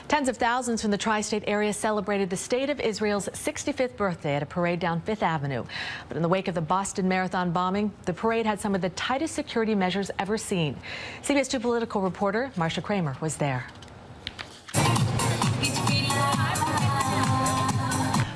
Tens of thousands from the tri-state area celebrated the State of Israel's 65th birthday at a parade down Fifth Avenue. But in the wake of the Boston Marathon bombing, the parade had some of the tightest security measures ever seen. CBS 2 political reporter Marcia Kramer was there.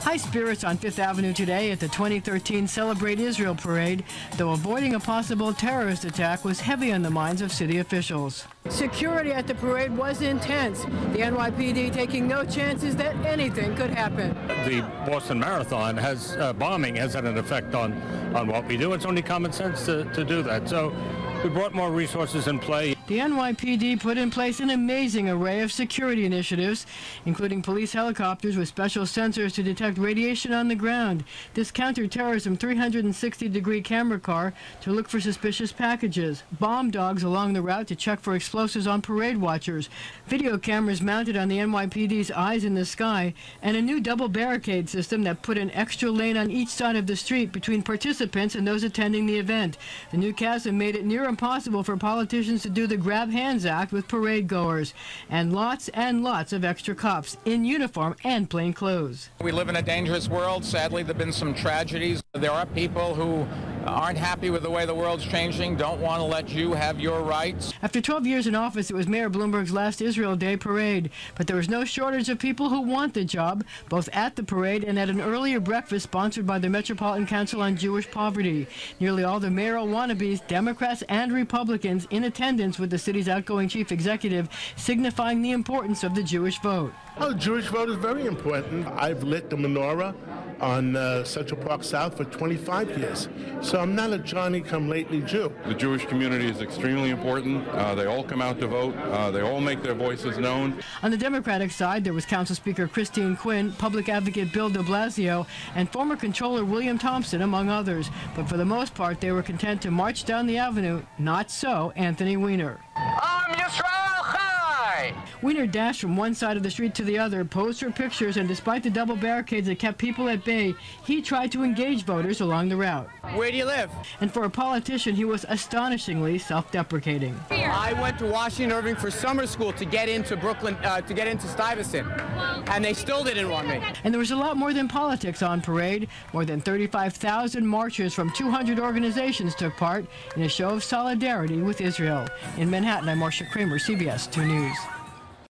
High spirits on Fifth Avenue today at the 2013 Celebrate Israel parade, though avoiding a possible terrorist attack was heavy on the minds of city officials. Security at the parade was intense, the NYPD taking no chances that anything could happen. The Boston Marathon bombing has had an effect on what we do. It's only common sense to do that. So we brought more resources in play. The NYPD put in place an amazing array of security initiatives, including police helicopters with special sensors to detect radiation on the ground, this counterterrorism 360-degree camera car to look for suspicious packages, bomb dogs along the route to check for explosives on parade watchers, video cameras mounted on the NYPD's Eyes in the Sky, and a new double barricade system that put an extra lane on each side of the street between participants and those attending the event. The new chasm made it near impossible for politicians to do the Grab Hands Act with parade goers, and lots of extra cops in uniform and plain clothes. We live in a dangerous world. Sadly, there have been some tragedies. There are people who aren't happy with the way the world's changing, don't want to let you have your rights. After 12 years in office, it was Mayor Bloomberg's last Israel Day parade, but there was no shortage of people who want the job, both at the parade and at an earlier breakfast sponsored by the Metropolitan Council on Jewish Poverty. Nearly all the mayoral wannabes, Democrats and Republicans, in attendance with the city's outgoing chief executive, signifying the importance of the Jewish vote. Oh, the Jewish vote is very important. I've lit the menorah on Central Park South for 25 years, so I'm not a Johnny-come-lately Jew. The Jewish community is extremely important. They all come out to vote. They all make their voices known. On the Democratic side, there was Council Speaker Christine Quinn, Public Advocate Bill de Blasio, and former Controller William Thompson, among others. But for the most part, they were content to march down the avenue. Not so Anthony Weiner. Weiner dashed from one side of the street to the other, posed for pictures, and despite the double barricades that kept people at bay, he tried to engage voters along the route. Where do you live? And for a politician, he was astonishingly self-deprecating. I went to Washington Irving for summer school to get into Brooklyn, to get into Stuyvesant, and they still didn't want me. And there was a lot more than politics on parade. More than 35,000 marchers from 200 organizations took part in a show of solidarity with Israel. In Manhattan, I'm Marcia Kramer, CBS 2 News.